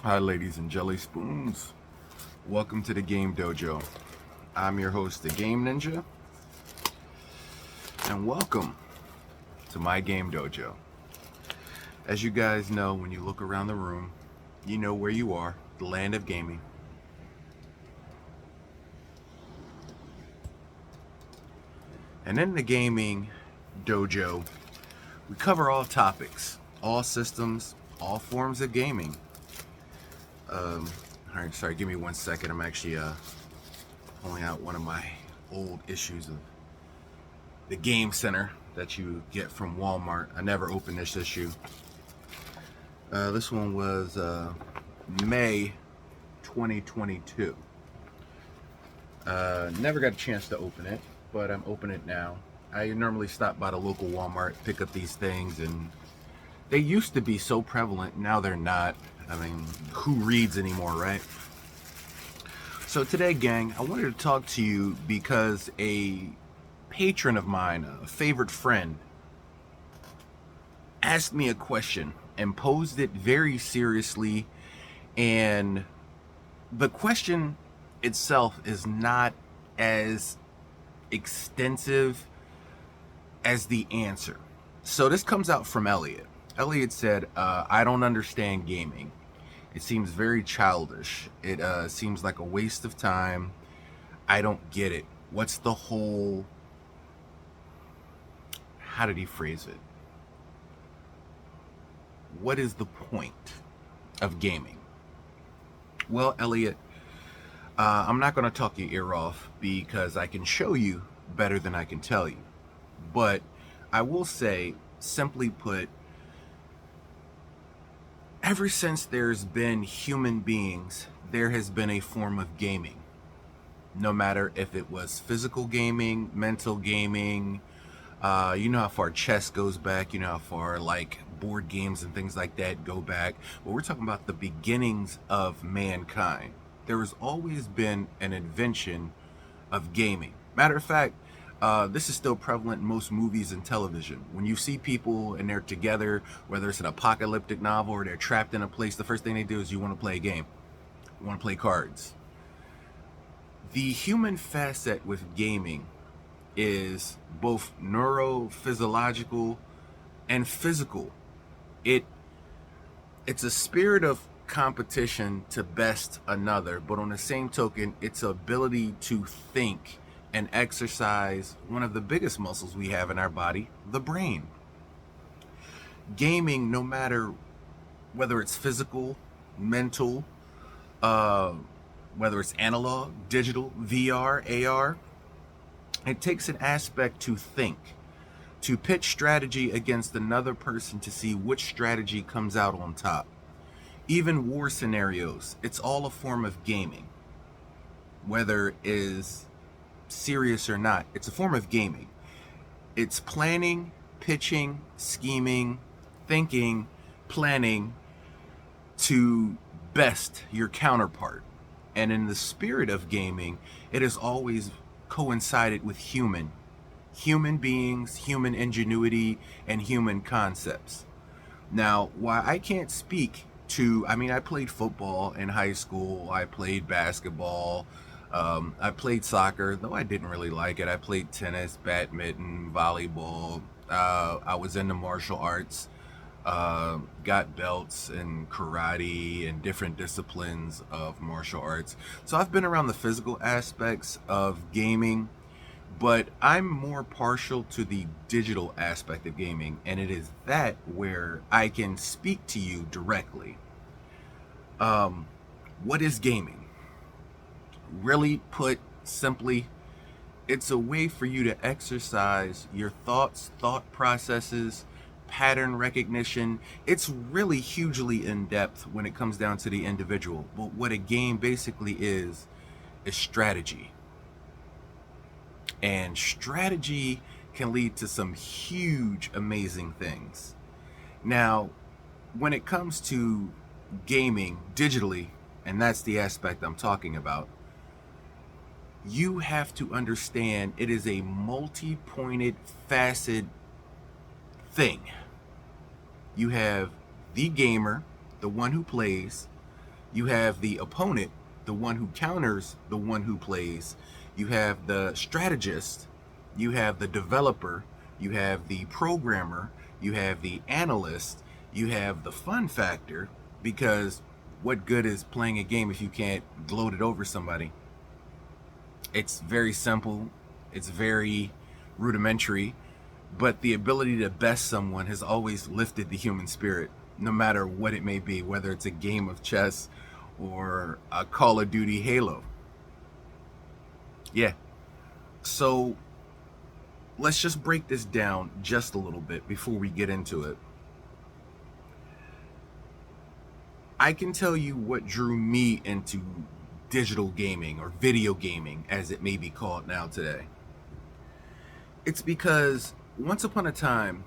Hi, ladies and jelly spoons. Welcome to the Game Dojo. I'm your host, the Game Ninja, and welcome to my Game Dojo. As you guys know, when you look around the room, you know where you are, the land of gaming. And in the Gaming Dojo, we cover all topics, all systems, all forms of gaming. All right, sorry, give me 1 second. I'm actually pulling out one of my old issues of the Game Center that you get from Walmart. I never opened this issue. This one was May 2022. Never got a chance to open it, but I'm opening it now. I normally stop by the local Walmart, pick up these things, and they used to be so prevalent. Now they're not. I mean, who reads anymore, right? So today, gang, I wanted to talk to you because a patron of mine, a favorite friend, asked me a question and posed it very seriously. And the question itself is not as extensive as the answer. So this comes out from Elliot. Elliot said, I don't understand gaming. It seems very childish. It seems like a waste of time. I don't get it. What's the whole... How did he phrase it? What is the point of gaming? Well, Elliot, I'm not going to talk your ear off because I can show you better than I can tell you. But I will say, simply put, ever since there's been human beings, there has been a form of gaming. No matter if it was physical gaming, mental gaming, you know how far chess goes back, you know how far like board games and things like that go back. But we're talking about the beginnings of mankind. There has always been an invention of gaming. Matter of fact, this is still prevalent in most movies and television. When you see people and they're together, whether it's an apocalyptic novel or they're trapped in a place, the first thing they do is you want to play a game. You want to play cards. The human facet with gaming is both neurophysiological and physical. It's a spirit of competition to best another, but on the same token, its ability to think and exercise one of the biggest muscles we have in our body, the brain. Gaming, no matter whether it's physical, mental, whether it's analog, digital, VR, AR, it takes an aspect to think, to pitch strategy against another person to see which strategy comes out on top. Even war scenarios, it's all a form of gaming. Whether it is serious or not, it's a form of gaming. It's planning, pitching, scheming, thinking, planning to best your counterpart. And in the spirit of gaming, it has always coincided with human beings, human ingenuity, and human concepts. Now, while I can't speak to, I played football in high school, I played basketball, I played soccer, though I didn't really like it. I played tennis, badminton, volleyball. I was into martial arts, got belts in karate and different disciplines of martial arts. So I've been around the physical aspects of gaming, but I'm more partial to the digital aspect of gaming, and it is that where I can speak to you directly. What is gaming? Really put simply, it's a way for you to exercise your thoughts, thought processes, pattern recognition. It's really hugely in depth when it comes down to the individual. But what a game basically is strategy. And strategy can lead to some huge, amazing things. Now, when it comes to gaming digitally, and that's the aspect I'm talking about, you have to understand it is a multi-pointed, faceted thing. You have the gamer, the one who plays, You have the opponent, the one who counters the one who plays. You have the strategist. You have the developer. You have the programmer. You have the analyst. You have the fun factor, because what good is playing a game if you can't gloat it over somebody? It's very simple. It's very rudimentary, but the ability to best someone has always lifted the human spirit, no matter what it may be, whether it's a game of chess or a Call of Duty Halo. Yeah. So let's just break this down just a little bit before we get into it. I can tell you what drew me into digital gaming, or video gaming as it may be called now today. It's because once upon a time,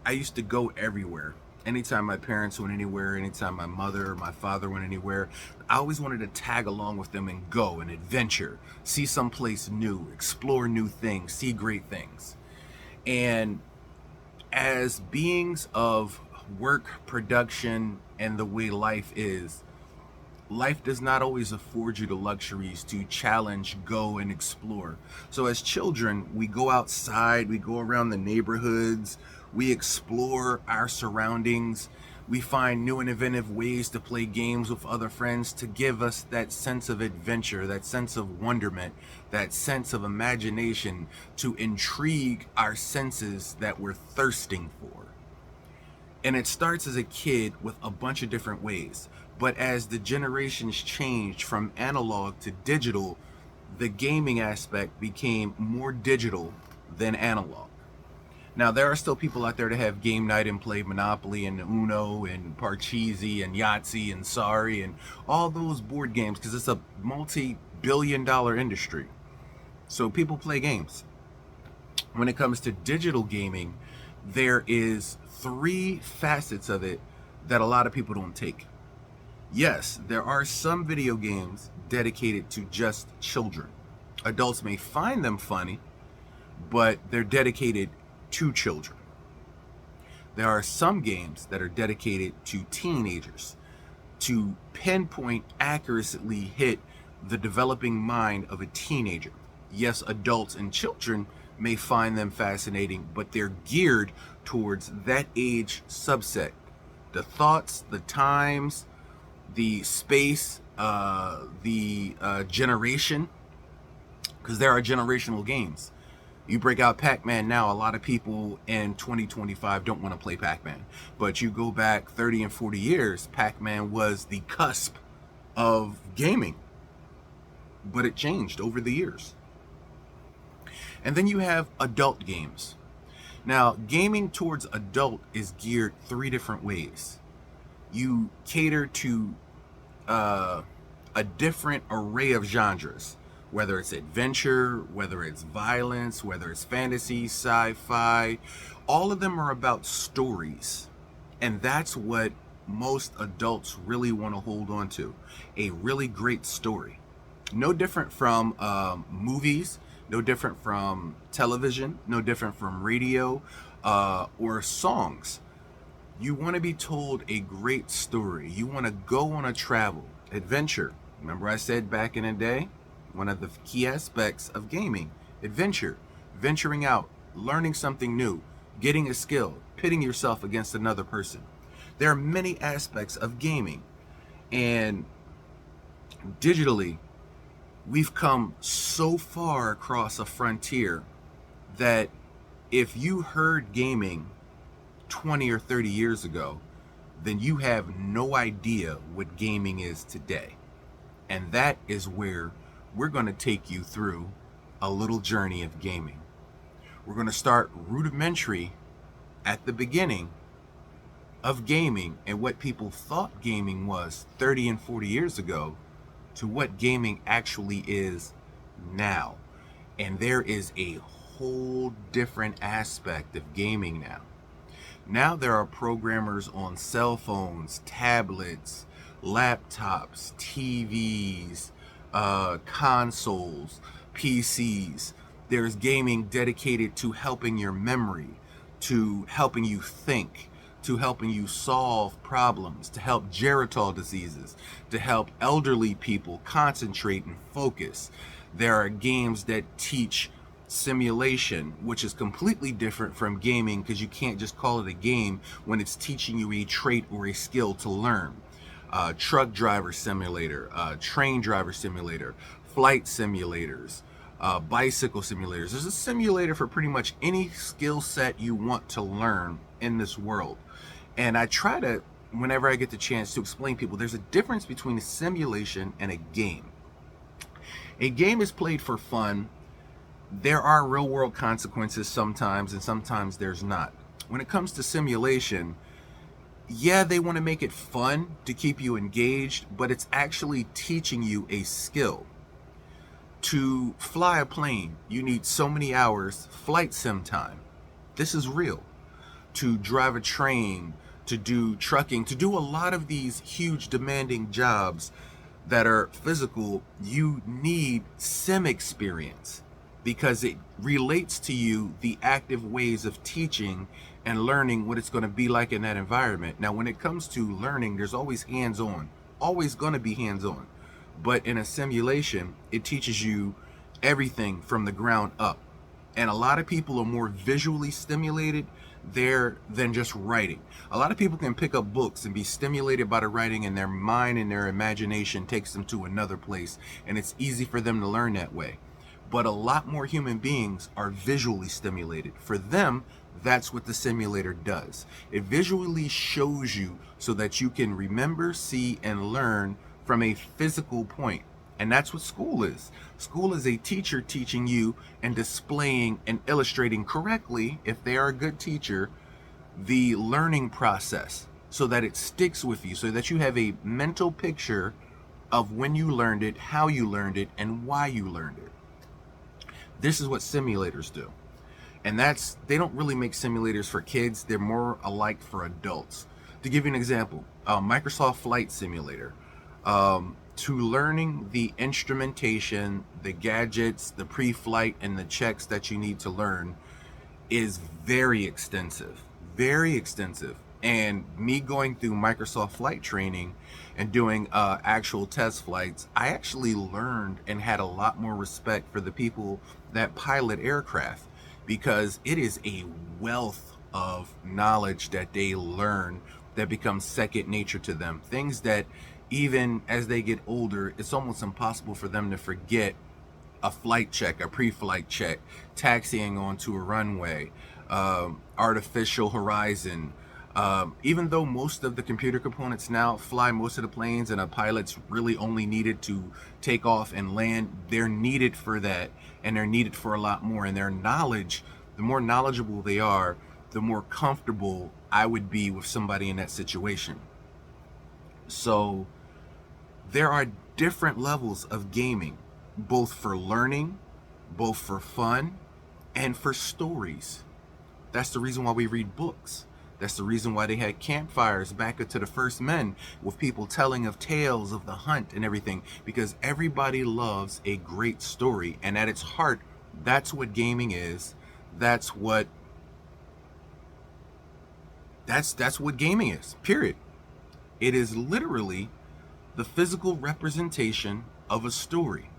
I used to go everywhere. Anytime my parents went anywhere, anytime my mother or my father went anywhere, I always wanted to tag along with them and go and adventure, see someplace new, explore new things, see great things. And as beings of work, production, and the way life is, life does not always afford you the luxuries to challenge, go, and explore. So as children, we go outside, we go around the neighborhoods, we explore our surroundings, we find new and inventive ways to play games with other friends to give us that sense of adventure, that sense of wonderment, that sense of imagination, to intrigue our senses that we're thirsting for. And it starts as a kid with a bunch of different ways. But as the generations changed from analog to digital, the gaming aspect became more digital than analog. Now, there are still people out there that have game night and play Monopoly and Uno and Parcheesi and Yahtzee and Sorry and all those board games, because it's a multi-billion-dollar industry. So people play games. When it comes to digital gaming, there is 3 facets of it that a lot of people don't take. Yes, there are some video games dedicated to just children. Adults may find them funny, but they're dedicated to children. There are some games that are dedicated to teenagers, to pinpoint, accurately hit the developing mind of a teenager. Yes, adults and children may find them fascinating, but they're geared towards that age subset. The thoughts, the times, the space, the generation, because there are generational games. You break out Pac-Man now, a lot of people in 2025 don't want to play Pac-Man. But you go back 30 and 40 years, Pac-Man was the cusp of gaming. But it changed over the years. And then you have adult games. Now, gaming towards adult is geared 3 different ways. You cater to a different array of genres, whether it's adventure, whether it's violence, whether it's fantasy, sci-fi. All of them are about stories. And that's what most adults really want to hold on to. A really great story. No different from movies, no different from television, no different from radio or songs. You want to be told a great story. You want to go on a travel, adventure. Remember I said back in the day, one of the key aspects of gaming, adventure, venturing out, learning something new, getting a skill, pitting yourself against another person. There are many aspects of gaming, and digitally, we've come so far across a frontier that if you heard gaming 20 or 30 years ago, then you have no idea what gaming is today. And that is where we're going to take you through a little journey of gaming. We're going to start rudimentary at the beginning of gaming and what people thought gaming was 30 and 40 years ago to what gaming actually is now. And there is a whole different aspect of gaming now. Now there are programmers on cell phones, tablets, laptops, TVs, consoles, PCs. There's gaming dedicated to helping your memory, to helping you think, to helping you solve problems, to help geritol diseases, to help elderly people concentrate and focus. There are games that teach simulation, which is completely different from gaming, because you can't just call it a game when it's teaching you a trait or a skill to learn. Truck driver simulator, train driver simulator, flight simulators, bicycle simulators. There's a simulator for pretty much any skill set you want to learn in this world. And I try to, whenever I get the chance, to explain to people there's a difference between a simulation and a game. A game is played for fun. There are real world consequences sometimes, and sometimes there's not. When it comes to simulation, yeah, they want to make it fun to keep you engaged, but it's actually teaching you a skill. To fly a plane, you need so many hours flight sim time. This is real. To drive a train, to do trucking, to do a lot of these huge demanding jobs that are physical, you need sim experience, because it relates to you the active ways of teaching and learning what it's going to be like in that environment. Now, when it comes to learning, there's always hands-on, always going to be hands-on. But in a simulation, it teaches you everything from the ground up. And a lot of people are more visually stimulated there than just writing. A lot of people can pick up books and be stimulated by the writing, and their mind and their imagination takes them to another place, and it's easy for them to learn that way. But a lot more human beings are visually stimulated. For them, that's what the simulator does. It visually shows you so that you can remember, see, and learn from a physical point. And that's what school is. School is a teacher teaching you and displaying and illustrating correctly, if they are a good teacher, the learning process, so that it sticks with you, so that you have a mental picture of when you learned it, how you learned it, and why you learned it. This is what simulators do. And they don't really make simulators for kids. They're more alike for adults. To give you an example, Microsoft Flight Simulator. To learning the instrumentation, the gadgets, the pre-flight, and the checks that you need to learn is very extensive. Very extensive. And me going through Microsoft flight training and doing actual test flights, I actually learned and had a lot more respect for the people that pilot aircraft, because it is a wealth of knowledge that they learn that becomes second nature to them. Things that even as they get older, it's almost impossible for them to forget. A flight check, a pre-flight check, taxiing onto a runway, artificial horizon. Even though most of the computer components now fly most of the planes, and a pilot's really only needed to take off and land, they're needed for that, and they're needed for a lot more. And their knowledge, the more knowledgeable they are, the more comfortable I would be with somebody in that situation. So there are different levels of gaming, both for learning, both for fun, and for stories. That's the reason why we read books. That's the reason why they had campfires back to the first men, with people telling of tales of the hunt and everything, because everybody loves a great story. And at its heart, that's what gaming is. That's what gaming is, period. It is literally the physical representation of a story.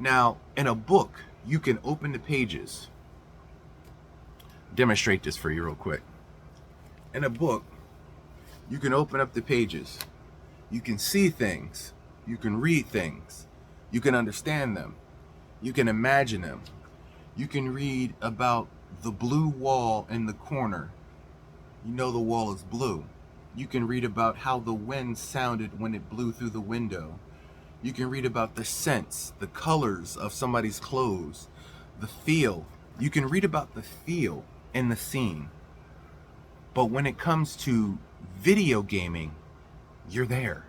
Now, in a book, you can open the pages. Demonstrate this for you real quick. In a book, you can open up the pages. You can see things. You can read things. You can understand them. You can imagine them. You can read about the blue wall in the corner. You know the wall is blue. You can read about how the wind sounded when it blew through the window. You can read about the scents, the colors of somebody's clothes, the feel. You can read about the feel in the scene. But when it comes to video gaming, you're there.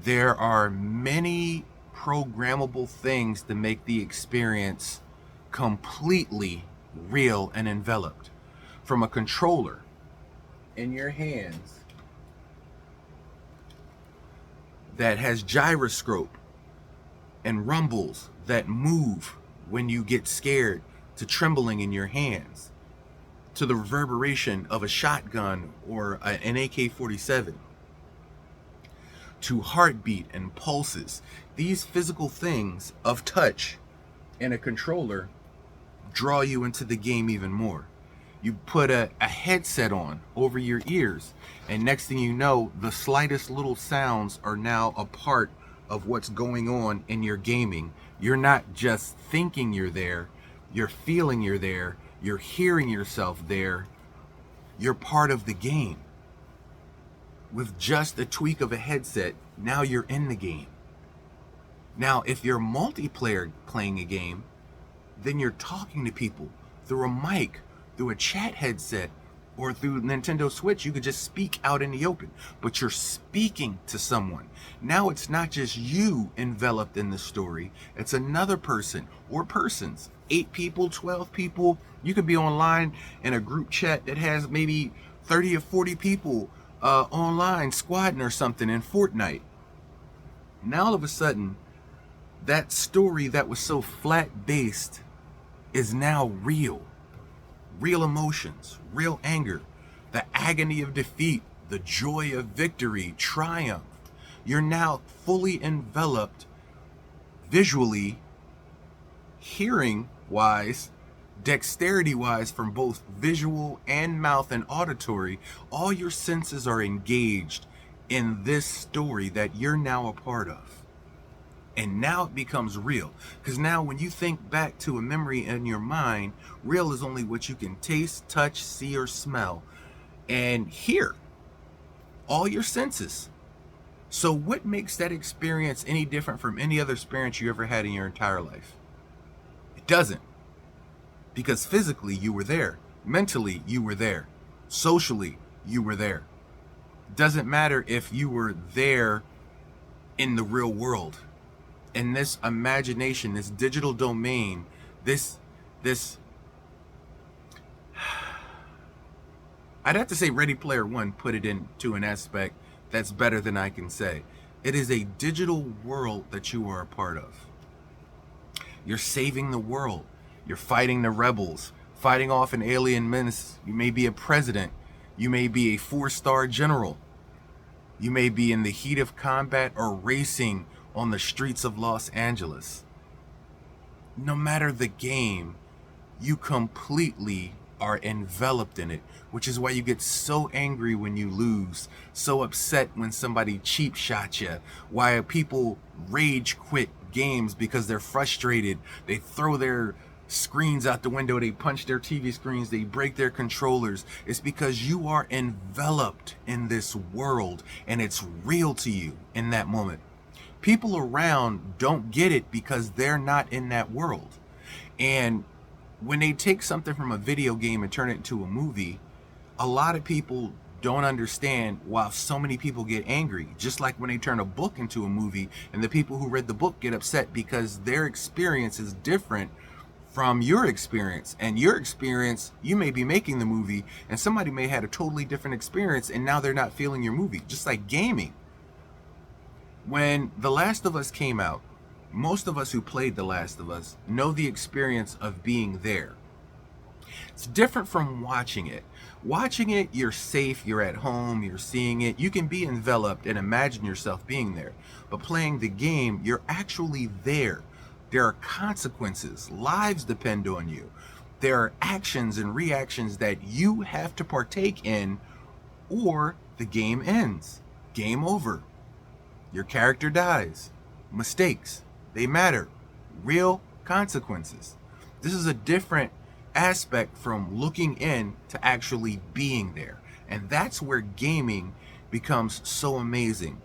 There are many programmable things to make the experience completely real and enveloped. From a controller in your hands that has gyroscope and rumbles that move when you get scared, to trembling in your hands, to the reverberation of a shotgun or an AK-47, to heartbeat and pulses. These physical things of touch and a controller draw you into the game even more. You put a headset on over your ears, and next thing you know, the slightest little sounds are now a part of what's going on in your gaming. You're not just thinking you're there, you're feeling you're there, you're hearing yourself there, you're part of the game. With just a tweak of a headset, now you're in the game. Now, if you're multiplayer playing a game, then you're talking to people through a mic, through a chat headset, or through Nintendo Switch. You could just speak out in the open, but you're speaking to someone. Now it's not just you enveloped in the story, it's another person or persons. 8 people, 12 people. You could be online in a group chat that has maybe 30 or 40 people online squadding or something in Fortnite. Now all of a sudden, that story that was so flat-based is now real. Real emotions, real anger, the agony of defeat, the joy of victory, triumph. You're now fully enveloped visually, hearing-wise, dexterity-wise, from both visual and mouth and auditory. All your senses are engaged in this story that you're now a part of. And now it becomes real. Because now when you think back to a memory in your mind, real is only what you can taste, touch, see, or smell, and hear. All your senses. So what makes that experience any different from any other experience you ever had in your entire life? It doesn't. Because physically you were there. Mentally you were there. Socially you were there. It doesn't matter if you were there in the real world. In this imagination, this digital domain, this I'd have to say Ready Player One put it into an aspect that's better than I can say. It is a digital world that you are a part of. You're saving the world. You're fighting the rebels, fighting off an alien menace. You may be a president. You may be a 4-star general. You may be in the heat of combat or racing on the streets of Los Angeles. No matter the game, you completely are enveloped in it, which is why you get so angry when you lose, so upset when somebody cheap shot you, why people rage quit games because they're frustrated. They throw their screens out the window, they punch their TV screens, they break their controllers. It's because you are enveloped in this world and it's real to you in that moment. People around don't get it because they're not in that world. And when they take something from a video game and turn it into a movie, a lot of people don't understand why so many people get angry. Just like when they turn a book into a movie and the people who read the book get upset because their experience is different from your experience. And your experience, you may be making the movie and somebody may have had a totally different experience and now they're not feeling your movie. Just like gaming. When The Last of Us came out, most of us who played The Last of Us know the experience of being there. It's different from watching it. Watching it, you're safe, you're at home, you're seeing it, you can be enveloped and imagine yourself being there. But playing the game, you're actually there. There are consequences, lives depend on you. There are actions and reactions that you have to partake in, or the game ends. Game over. Your character dies. Mistakes, they matter. Real consequences. This is a different aspect from looking in to actually being there. And that's where gaming becomes so amazing.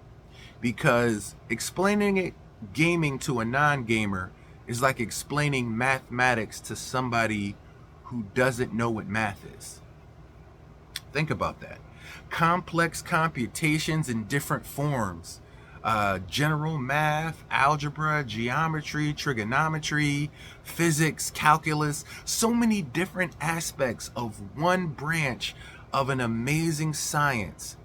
Because explaining gaming to a non-gamer is like explaining mathematics to somebody who doesn't know what math is. Think about that. Complex computations in different forms. General math, algebra, geometry, trigonometry, physics, calculus, so many different aspects of one branch of an amazing science.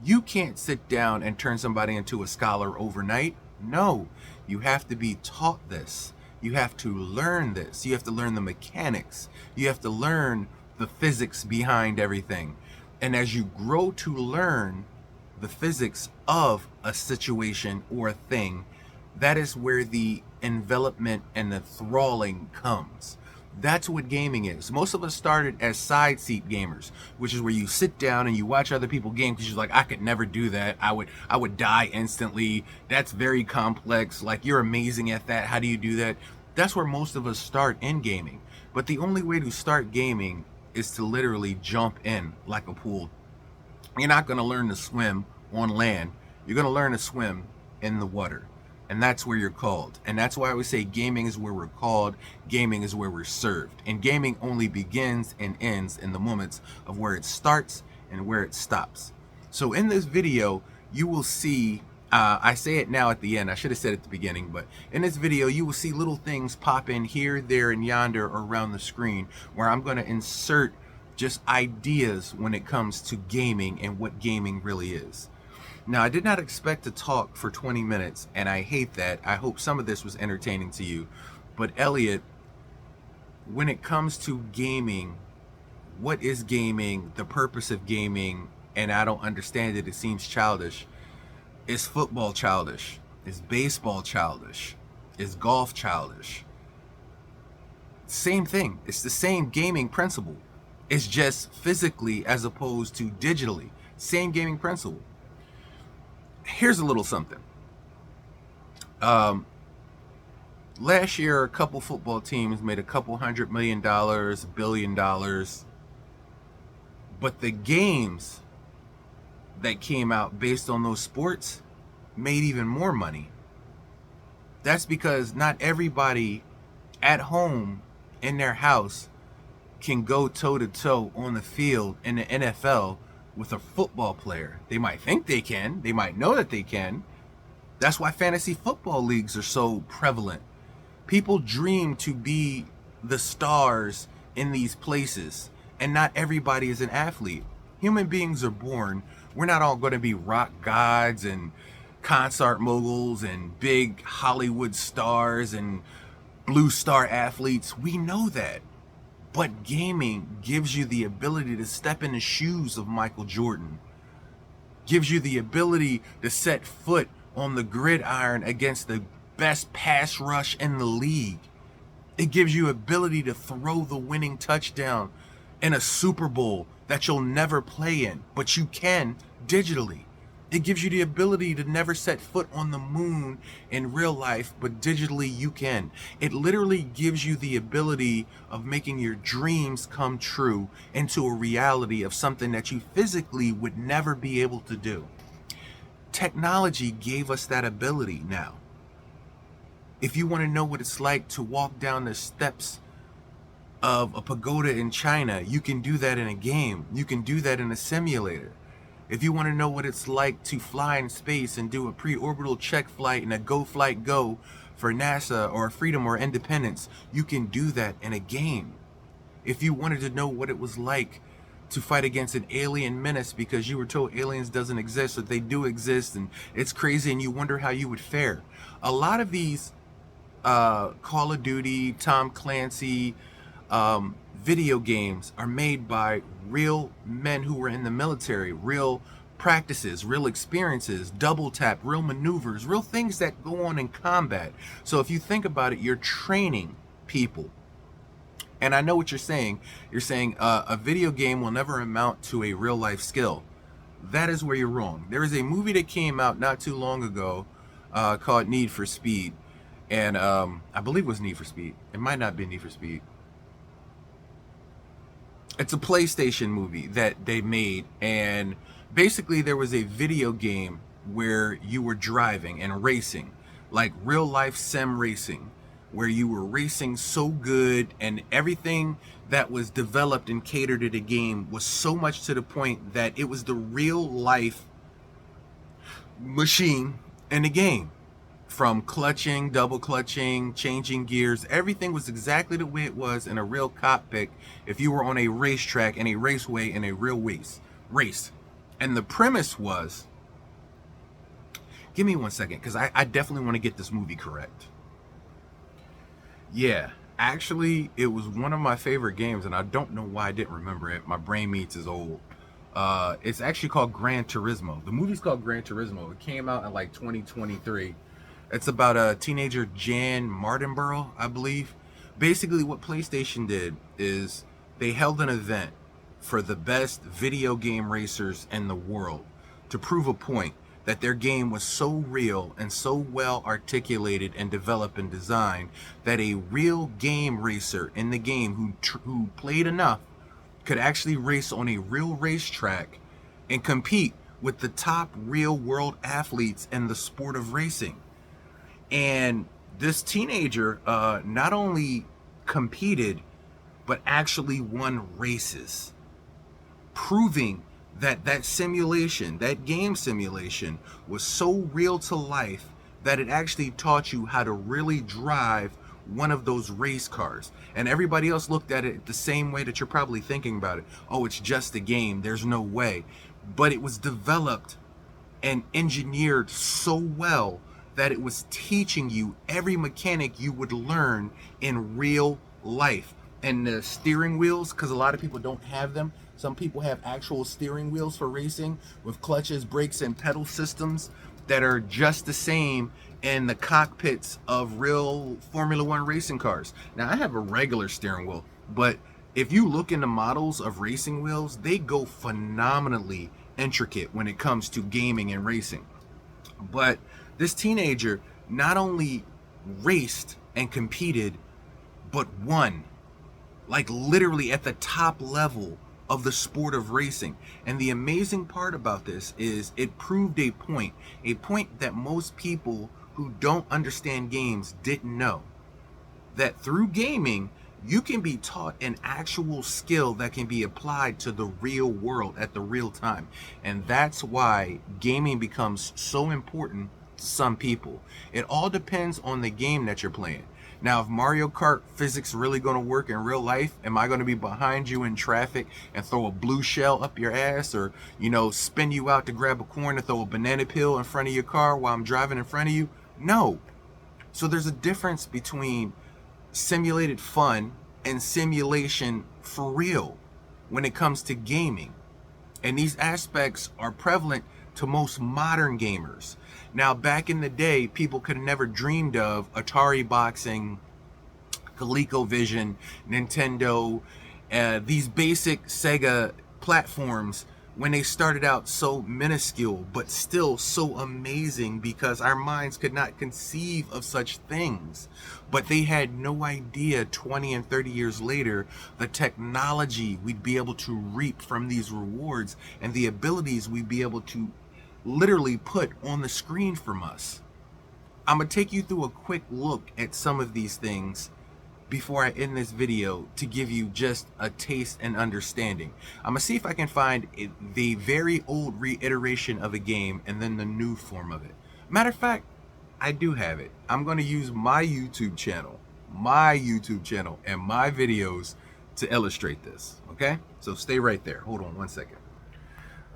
You can't sit down and turn somebody into a scholar overnight. No, you have to be taught this. You have to learn this. You have to learn the mechanics. You have to learn the physics behind everything. And as you grow to learn the physics of a situation or a thing, that is where the envelopment and the thralling comes. That's what gaming is. Most of us started as side seat gamers, which is where you sit down and you watch other people game because you're like, I could never do that. I would die instantly. That's very complex. Like, you're amazing at that. How do you do that? That's where most of us start in gaming. But the only way to start gaming is to literally jump in like a pool. You're not going to learn to swim on land. You're going to learn to swim in the water. And that's where you're called. And that's why I would say gaming is where we're called. Gaming is where we're served. And gaming only begins and ends in the moments of where it starts and where it stops. So in this video, you will see, I say it now at the end, I should have said it at the beginning, but in this video, you will see little things pop in here, there, and yonder around the screen where I'm going to insert just ideas when it comes to gaming and what gaming really is. Now, I did not expect to talk for 20 minutes, and I hate that. I hope some of this was entertaining to you. But Elliot, when it comes to gaming, what is gaming, the purpose of gaming, and I don't understand it, it seems childish. Is football childish? Is baseball childish? Is golf childish? Same thing. It's the same gaming principle. It's just physically as opposed to digitally. Same gaming principle. Here's a little something. Last year, a couple football teams made a couple $100 million, $1 billion. But the games that came out based on those sports made even more money. That's because not everybody at home in their house can go toe-to-toe on the field in the NFL with a football player. They might think they can. They might know that they can. That's why fantasy football leagues are so prevalent. People dream to be the stars in these places, and not everybody is an athlete. Human beings are born. We're not all going to be rock gods and concert moguls and big Hollywood stars and blue star athletes. We know that. But gaming gives you the ability to step in the shoes of Michael Jordan. Gives you the ability to set foot on the gridiron against the best pass rush in the league. It gives you ability to throw the winning touchdown in a Super Bowl that you'll never play in, but you can digitally. It gives you the ability to never set foot on the moon in real life, but digitally you can. It literally gives you the ability of making your dreams come true into a reality of something that you physically would never be able to do. Technology gave us that ability now. If you want to know what it's like to walk down the steps of a pagoda in China, you can do that in a game. You can do that in a simulator. If you want to know what it's like to fly in space and do a pre-orbital check flight and a go flight go for NASA or Freedom or Independence, you can do that in a game. If you wanted to know what it was like to fight against an alien menace because you were told aliens doesn't exist or they do exist and it's crazy and you wonder how you would fare. A lot of these Call of Duty, Tom Clancy, video games are made by real men who were in the military, real practices, real experiences, double tap, real maneuvers, real things that go on in combat. So if you think about it, you're training people. And I know what you're saying. You're saying a video game will never amount to a real life skill. That is where you're wrong. There is a movie that came out not too long ago called Need for Speed. And I believe it was Need for Speed. It might not be Need for Speed. It's a PlayStation movie that they made, and basically there was a video game where you were driving and racing, like real life sim racing, where you were racing so good and everything that was developed and catered to the game was so much to the point that it was the real life machine in the game. From clutching, double clutching, changing gears, everything was exactly the way it was in a real cockpit if you were on a racetrack and a raceway in a real race. And the premise was, give me 1 second, because I definitely want to get this movie correct. Yeah, Actually, it was one of my favorite games, and I don't know why I didn't remember it. My brain meats is old. It's actually called Gran Turismo. The movie's called Gran Turismo. It came out in like 2023. It's about a teenager, Jan Mardenborough, I believe. Basically, what PlayStation did is they held an event for the best video game racers in the world to prove a point that their game was so real and so well articulated and developed and designed that a real game racer in the game who played enough could actually race on a real racetrack and compete with the top real world athletes in the sport of racing. And this teenager not only competed, but actually won races, proving that that game simulation was so real to life that it actually taught you how to really drive one of those race cars. And everybody else looked at it the same way that you're probably thinking about it. Oh, it's just a game, there's no way. But it was developed and engineered so well that it was teaching you every mechanic you would learn in real life. And the steering wheels, because a lot of people don't have them. Some people have actual steering wheels for racing with clutches, brakes, and pedal systems that are just the same in the cockpits of real Formula One racing cars. Now, I have a regular steering wheel, but if you look into models of racing wheels, they go phenomenally intricate when it comes to gaming and racing. But this teenager not only raced and competed, but won, like literally at the top level of the sport of racing. And the amazing part about this is it proved a point that most people who don't understand games didn't know. That through gaming, you can be taught an actual skill that can be applied to the real world at the real time. And that's why gaming becomes so important to some people. It all depends on the game that you're playing. Now, if Mario Kart physics really going to work in real life, am I going to be behind you in traffic and throw a blue shell up your ass, or, spin you out to grab a corn and throw a banana peel in front of your car while I'm driving in front of you? No. So there's a difference between simulated fun and simulation for real when it comes to gaming. And these aspects are prevalent to most modern gamers. Now, back in the day, people could have never dreamed of Atari Boxing, ColecoVision, Nintendo, these basic Sega platforms when they started out so minuscule, but still so amazing because our minds could not conceive of such things. But they had no idea 20 and 30 years later, the technology we'd be able to reap from these rewards and the abilities we'd be able to literally put on the screen from us. I'm gonna take you through a quick look at some of these things before I end this video to give you just a taste and understanding. I'm gonna see if I can find the very old reiteration of a game and then the new form of it. Matter of fact, I do have it. I'm gonna use my YouTube channel and my videos to illustrate this, okay? So stay right there. Hold on one second.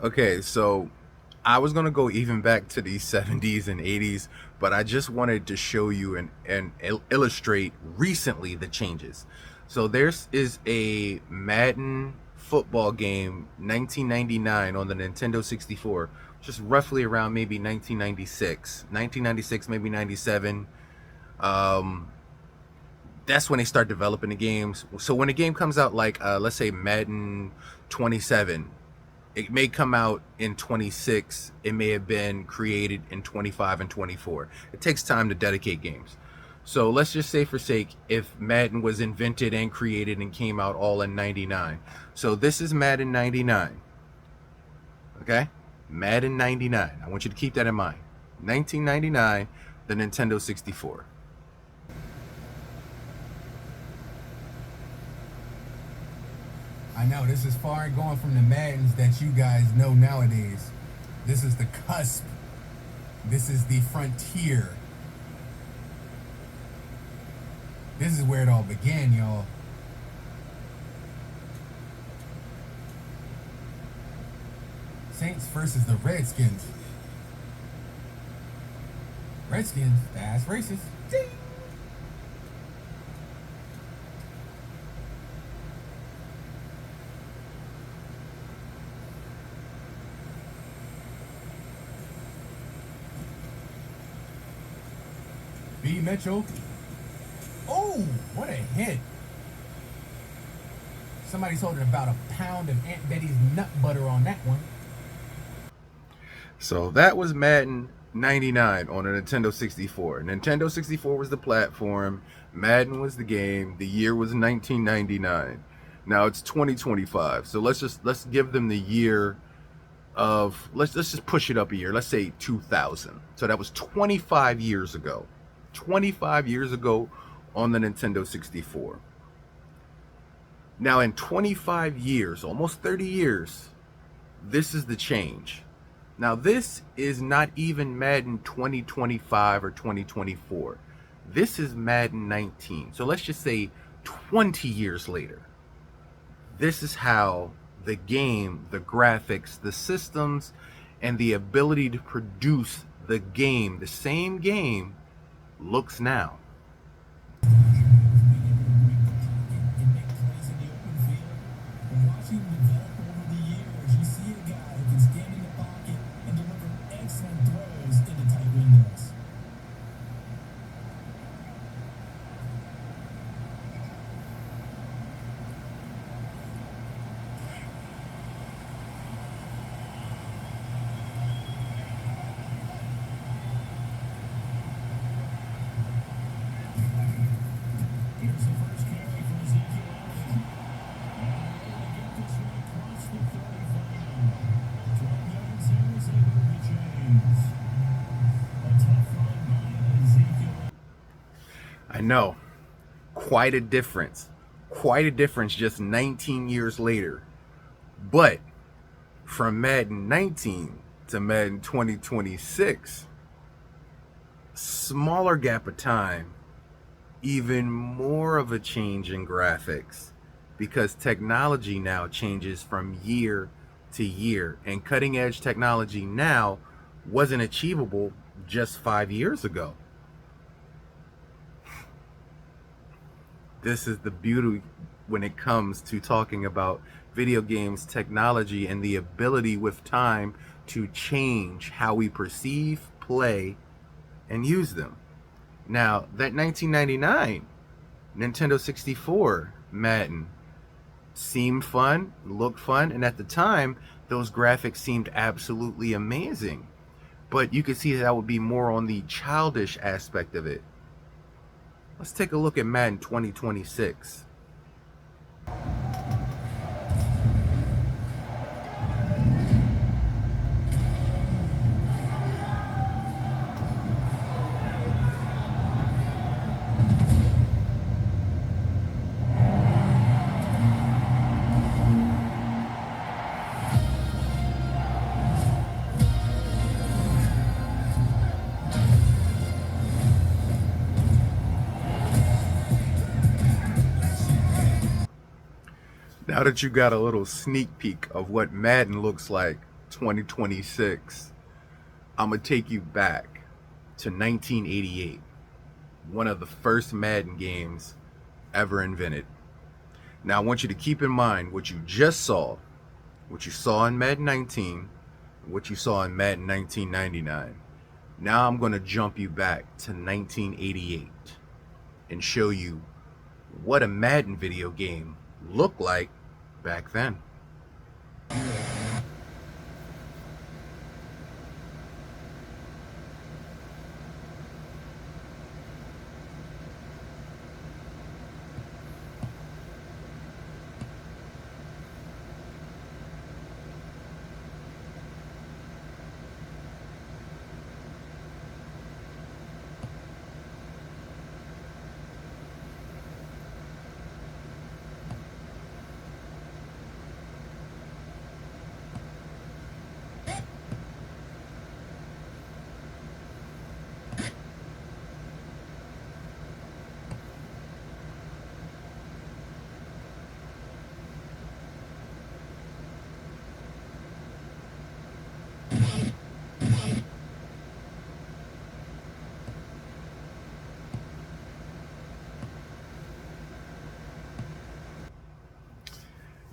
Okay, so I was going to go even back to the 70s and 80s, but I just wanted to show you and illustrate recently the changes. So there is a Madden football game, 1999 on the Nintendo 64, just roughly around maybe 1996, maybe 97. That's when they start developing the games. So when a game comes out, like let's say Madden 27, it may come out in 26. It may have been created in 25 and 24. It takes time to dedicate games. So let's just say for sake, if Madden was invented and created and came out all in 99. So this is Madden 99. Okay? Madden 99. I want you to keep that in mind. 1999, the Nintendo 64. I know, this is far going from the Maddens that you guys know nowadays. This is the cusp. This is the frontier. This is where it all began, y'all. Saints versus the Redskins. Redskins, that's racist. Ding. B. Mitchell. Oh, what a hit. Somebody's holding about a pound of Aunt Betty's nut butter on that one. So that was Madden 99 on a Nintendo 64. Nintendo 64 was the platform, Madden was the game, the year was 1999. Now it's 2025. So let's give them the year of let's just push it up a year. Let's say 2000. So that was 25 years ago. 25 years ago on the Nintendo 64. Now in 25 years, almost 30 years, this is the change. Now this is not even Madden 2025 or 2024. This is Madden 19. So let's just say 20 years later. This is how the game, the graphics, the systems, and the ability to produce the game, the same game, looks now. I know, quite a difference just 19 years later. But from Madden 19 to Madden 2026, smaller gap of time, even more of a change in graphics, because technology now changes from year to year, and cutting edge technology now wasn't achievable just 5 years ago. This is the beauty when it comes to talking about video games, technology, and the ability with time to change how we perceive, play, and use them. Now, that 1999 Nintendo 64 Madden seemed fun, looked fun, and at the time, those graphics seemed absolutely amazing. But you could see that would be more on the childish aspect of it. Let's take a look at Madden 2026. Now that you got a little sneak peek of what Madden looks like 2026, I'm going to take you back to 1988, one of the first Madden games ever invented. Now I want you to keep in mind what you just saw, what you saw in Madden 19, what you saw in Madden 1999. Now I'm going to jump you back to 1988 and show you what a Madden video game looked like back then.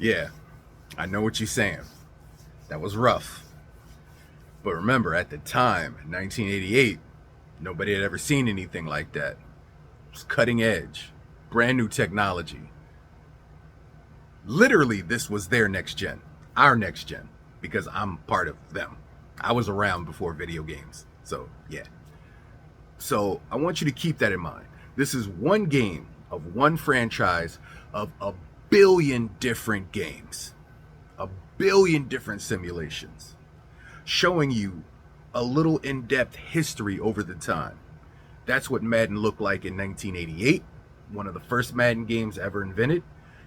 Yeah, I know what you're saying. That was rough. But remember, at the time, 1988, Nobody had ever seen anything like that. It was cutting edge, brand new technology. Literally, this was their next gen, our next gen, because I'm part of them. I was around before video games. So, yeah. So, I want you to keep that in mind. This is one game of one franchise of a billion different games, a billion different simulations, showing you a little in-depth history over the time. That's what Madden looked like in 1988, one of the first Madden games ever invented.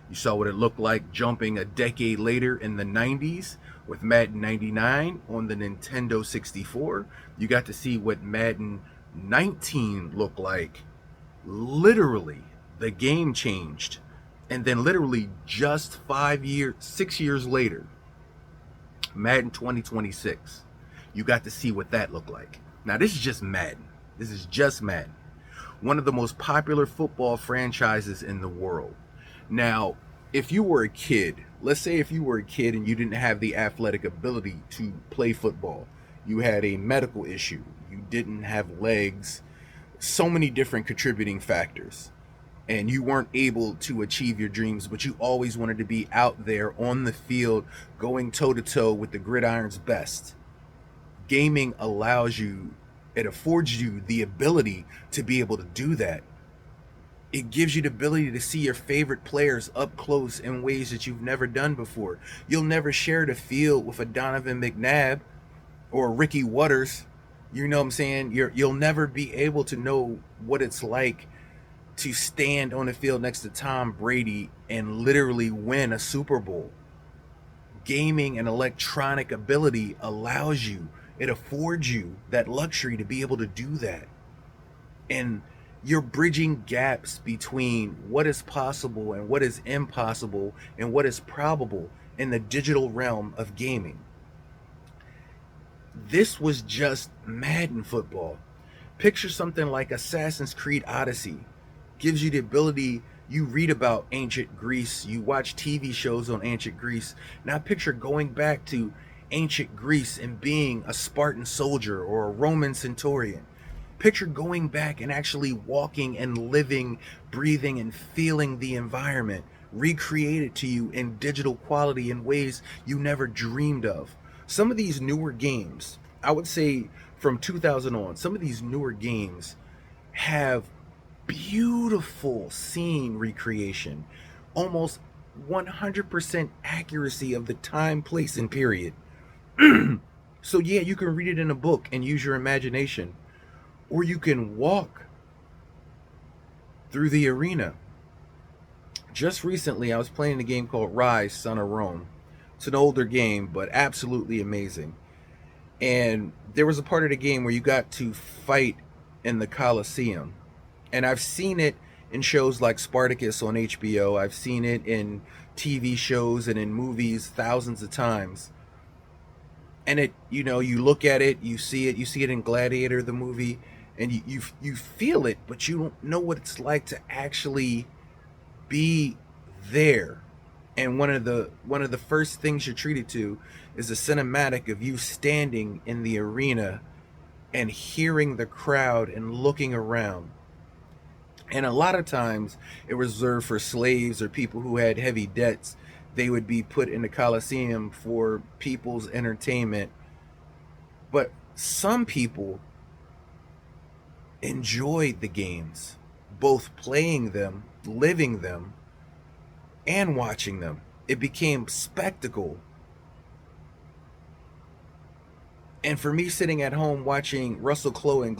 You saw what it looked like jumping a decade later in the 90s with Madden 99 on the Nintendo 64. You got to see what Madden 19 looked like. Literally, the game changed. And then literally just 6 years later, Madden 2026. You got to see what that looked like. Now, this is just Madden. This is just Madden. One of the most popular football franchises in the world. Now, if you were a kid, let's say if you were a kid and you didn't have the athletic ability to play football, you had a medical issue, you didn't have legs, so many different contributing factors, and you weren't able to achieve your dreams, but you always wanted to be out there on the field, going toe-to-toe with the gridiron's best. Gaming allows you, it affords you the ability to be able to do that. It gives you the ability to see your favorite players up close in ways that you've never done before. You'll never share the field with a Donovan McNabb or a Ricky Waters. You know what I'm saying? You'll never be able to know what it's like to stand on the field next to Tom Brady and literally win a Super Bowl. Gaming and electronic ability allows you, it affords you that luxury to be able to do that. And you're bridging gaps between what is possible and what is impossible and what is probable in the digital realm of gaming. This was just Madden football. Picture something like Assassin's Creed Odyssey. Gives you the ability, you read about ancient Greece, you watch TV shows on ancient Greece. Now picture going back to ancient Greece and being a Spartan soldier or a Roman centurion. Picture going back and actually walking and living, breathing and feeling the environment, recreated to you in digital quality in ways you never dreamed of. Some of these newer games, I would say from 2000 on, some of these newer games have beautiful scene recreation, almost 100% accuracy of the time, place, and period. So yeah, you can read it in a book and use your imagination, or you can walk through the arena. Just recently, I was playing a game called Rise, Son of Rome. It's an older game, but absolutely amazing. And there was a part of the game where you got to fight in the Colosseum. And I've seen it in shows like Spartacus on HBO. I've seen it in TV shows and in movies thousands of times. And it, you know, you look at it, you see it in Gladiator, the movie, and you feel it, but you don't know what it's like to actually be there. And one of the first things you're treated to is a cinematic of you standing in the arena and hearing the crowd and looking around. And a lot of times it was reserved for slaves or people who had heavy debts. They would be put in the Colosseum for people's entertainment. But some people enjoyed the games, both playing them, living them, and watching them. It became spectacle. And for me, sitting at home watching Russell Crowe and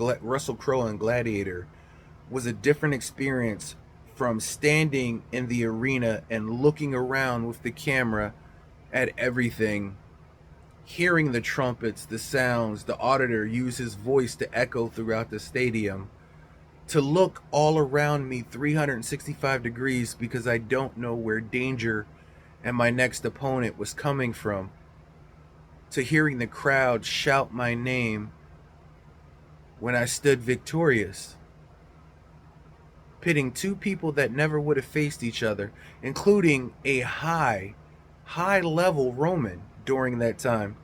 Gladiator was a different experience from standing in the arena and looking around with the camera at everything, hearing the trumpets, the sounds, the auditor use his voice to echo throughout the stadium, to look all around me 365 degrees because I don't know where danger and my next opponent was coming from, to hearing the crowd shout my name when I stood victorious, pitting two people that never would have faced each other, including a high level Roman during that time,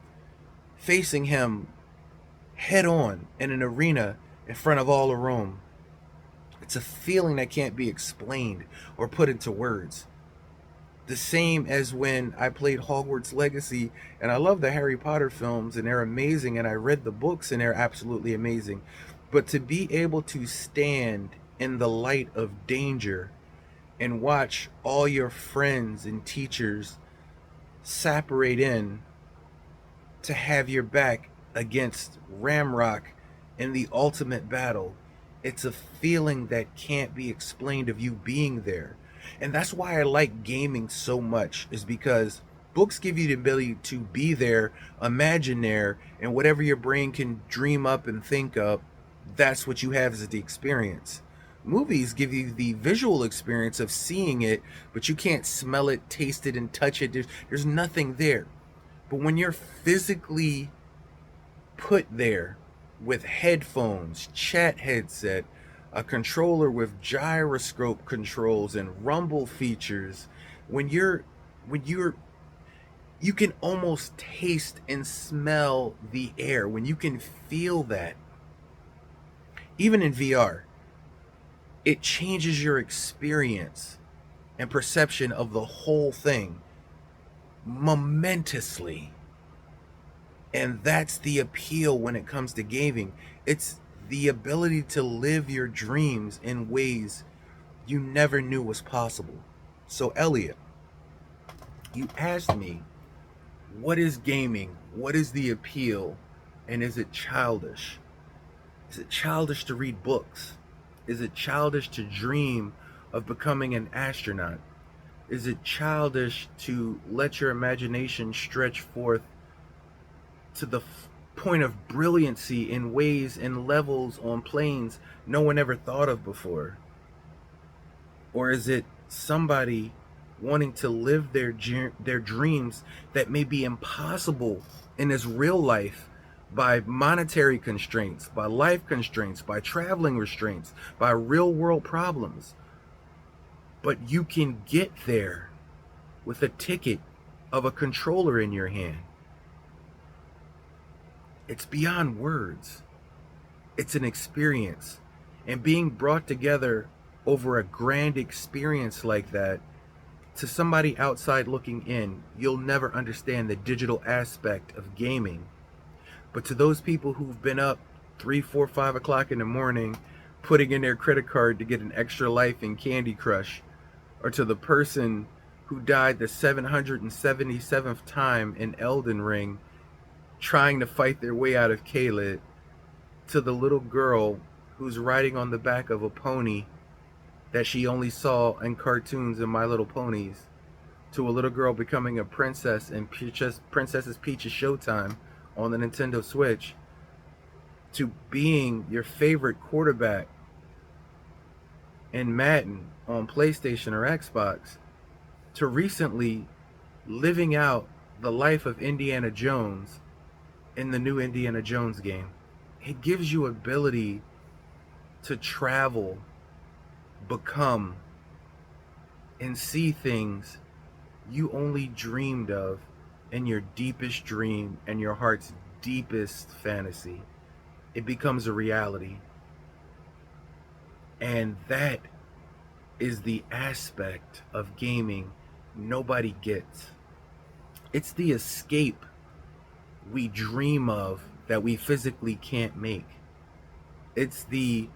facing him head on in an arena in front of all of Rome. It's a feeling that can't be explained or put into words. The same as when I played Hogwarts Legacy, and I love the Harry Potter films, and they're amazing, and I read the books, and they're absolutely amazing. But to be able to stand in the light of danger and watch all your friends and teachers separate in to have your back against Ramrock in the ultimate battle, it's a feeling that can't be explained of you being there. And that's why I like gaming so much, is because books give you the ability to be there, imagine there, and whatever your brain can dream up and think up, that's what you have as the experience. Movies give you the visual experience of seeing it, but you can't smell it, taste it, and touch it. There's nothing there. But when you're physically put there with headphones, chat headset, a controller with gyroscope controls and rumble features, when you're you can almost taste and smell the air, when you can feel that. Even in VR, it changes your experience and perception of the whole thing momentously. And that's the appeal when it comes to gaming. It's the ability to live your dreams in ways you never knew was possible. So, Elliot, you asked me, what is gaming? What is the appeal? And is it childish? Is it childish to read books? Is it childish to dream of becoming an astronaut? Is it childish to let your imagination stretch forth to the point of brilliancy in ways and levels on planes no one ever thought of before? Or is it somebody wanting to live their dreams that may be impossible in this real life by monetary constraints, by life constraints, by traveling restraints, by real world problems? But you can get there with a ticket of a controller in your hand. It's beyond words. It's an experience. And being brought together over a grand experience like that, to somebody outside looking in, you'll never understand the digital aspect of gaming. But to those people who've been up 3, 4, 5 o'clock in the morning, putting in their credit card to get an extra life in Candy Crush, or to the person who died the 777th time in Elden Ring, trying to fight their way out of Caelid, to the little girl who's riding on the back of a pony that she only saw in cartoons and My Little Ponies, to a little girl becoming a princess in Princess Peach's Showtime on the Nintendo Switch, to being your favorite quarterback in Madden on PlayStation or Xbox, to recently living out the life of Indiana Jones in the new Indiana Jones game. It gives you ability to travel, become, and see things you only dreamed of in your deepest dream and your heart's deepest fantasy. It becomes a reality. And that is the aspect of gaming nobody gets. It's the escape we dream of that we physically can't make. It's the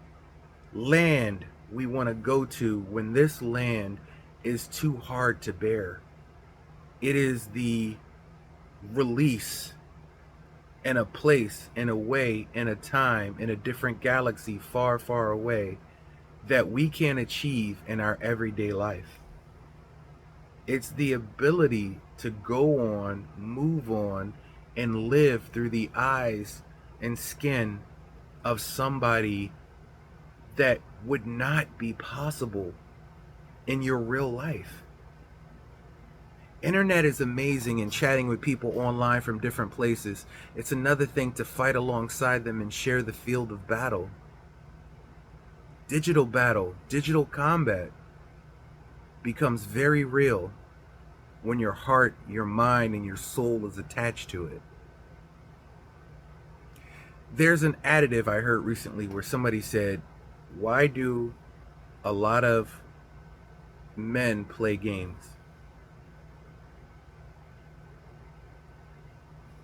land we want to go to when this land is too hard to bear. It is the release in a place, in a way, in a time, in a different galaxy far, far away that we can't achieve in our everyday life. It's the ability to go on, move on, and live through the eyes and skin of somebody that would not be possible in your real life. Internet is amazing, and chatting with people online from different places. It's another thing to fight alongside them and share the field of battle. Digital combat becomes very real when your heart, your mind, and your soul is attached to it. There's an additive I heard recently where somebody said, why do a lot of men play games?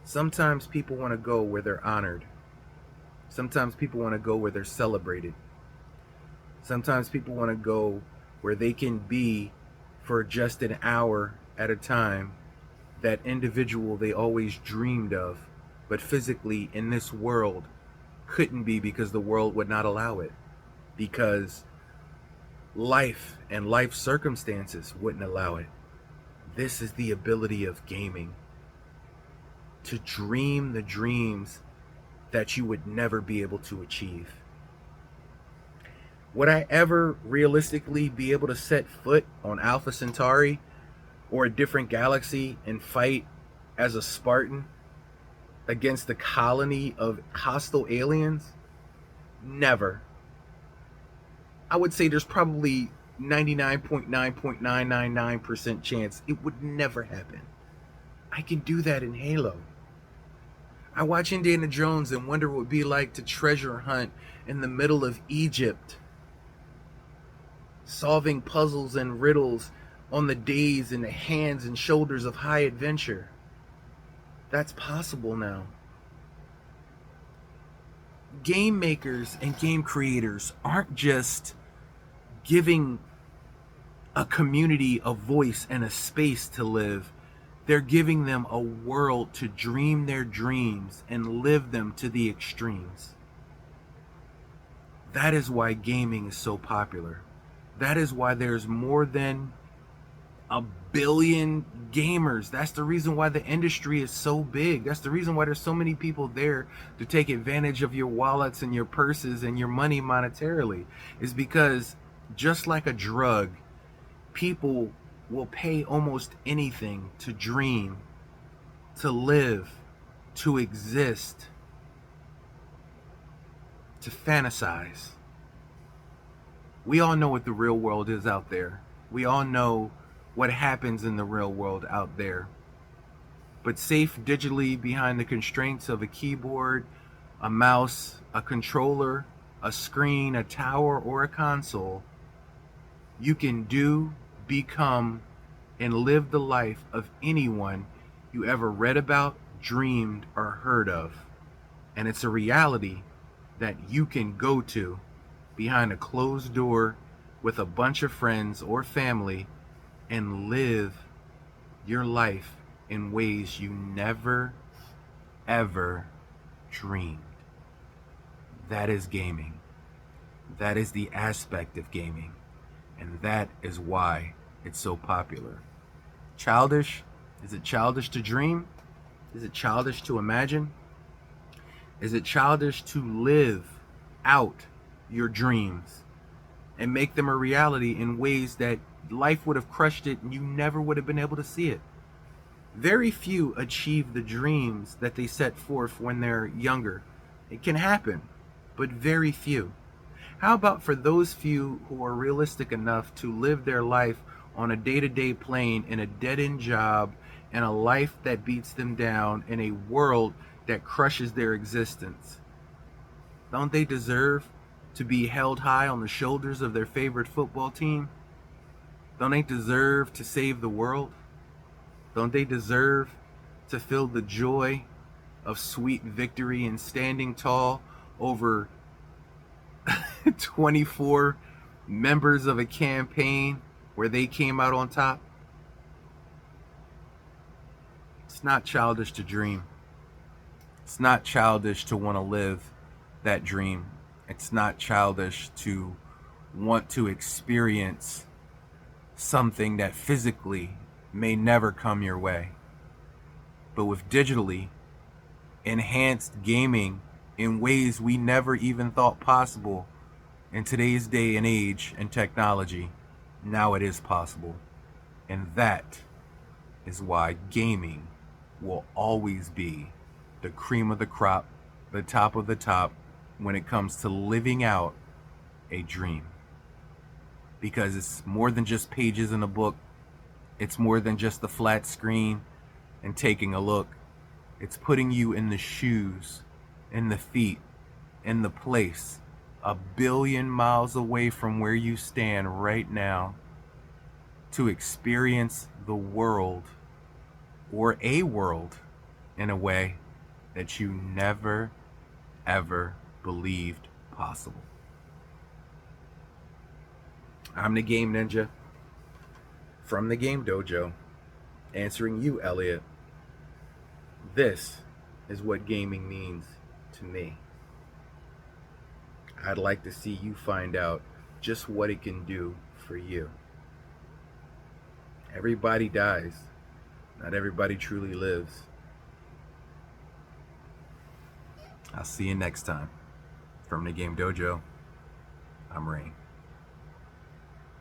Sometimes people want to go where they're honored. Sometimes people want to go where they're celebrated. Sometimes people want to go where they can be for just an hour at a time that individual they always dreamed of, but physically in this world couldn't be because the world would not allow it, because life and life circumstances wouldn't allow it. This is the ability of gaming, to dream the dreams that you would never be able to achieve. Would I ever realistically be able to set foot on Alpha Centauri or a different galaxy and fight as a Spartan against the colony of hostile aliens? Never. I would say there's probably 99.999% chance it would never happen. I can do that in Halo. I watch Indiana Jones and wonder what it would be like to treasure hunt in the middle of Egypt, solving puzzles and riddles on the days and the hands and shoulders of high adventure. That's possible now. Game makers and game creators aren't just giving a community a voice and a space to live. They're giving them a world to dream their dreams and live them to the extremes. That is why gaming is so popular. That is why there's more than 1 billion gamers. That's the reason why the industry is so big. That's the reason why there's so many people there to take advantage of your wallets and your purses and your money monetarily. Is because just like a drug, people will pay almost anything to dream, to live, to exist, to fantasize. We all know what the real world is out there. We all know what happens in the real world out there. But safe digitally behind the constraints of a keyboard, a mouse, a controller, a screen, a tower, or a console, you can do, become, and live the life of anyone you ever read about, dreamed, or heard of. And it's a reality that you can go to behind a closed door with a bunch of friends or family and live your life in ways you never, ever dreamed. That is gaming. That is the aspect of gaming. And that is why it's so popular. Childish? Is it childish to dream? Is it childish to imagine? Is it childish to live out your dreams and make them a reality in ways that life would have crushed it and you never would have been able to see it? Very few achieve the dreams that they set forth when they're younger. It can happen, but very few. How about for those few who are realistic enough to live their life on a day-to-day plane in a dead-end job and a life that beats them down in a world that crushes their existence? Don't they deserve to be held high on the shoulders of their favorite football team? Don't they deserve to save the world? Don't they deserve to feel the joy of sweet victory and standing tall over 24 members of a campaign where they came out on top? It's not childish to dream. It's not childish to want to live that dream. It's not childish to want to experience something that physically may never come your way. But with digitally enhanced gaming in ways we never even thought possible in today's day and age and technology, now it is possible. And that is why gaming will always be the cream of the crop, the top of the top when it comes to living out a dream. Because it's more than just pages in a book. It's more than just the flat screen and taking a look. It's putting you in the shoes in the feet, in the place, a billion miles away from where you stand right now, to experience the world, or a world, in a way that you never, ever believed possible. I'm the Game Ninja from the Game Dojo, answering you, Elliot. This is what gaming means to me. I'd like to see you find out just what it can do for you. Everybody dies. Not everybody truly lives. I'll see you next time. From the Game Dojo, I'm Rain.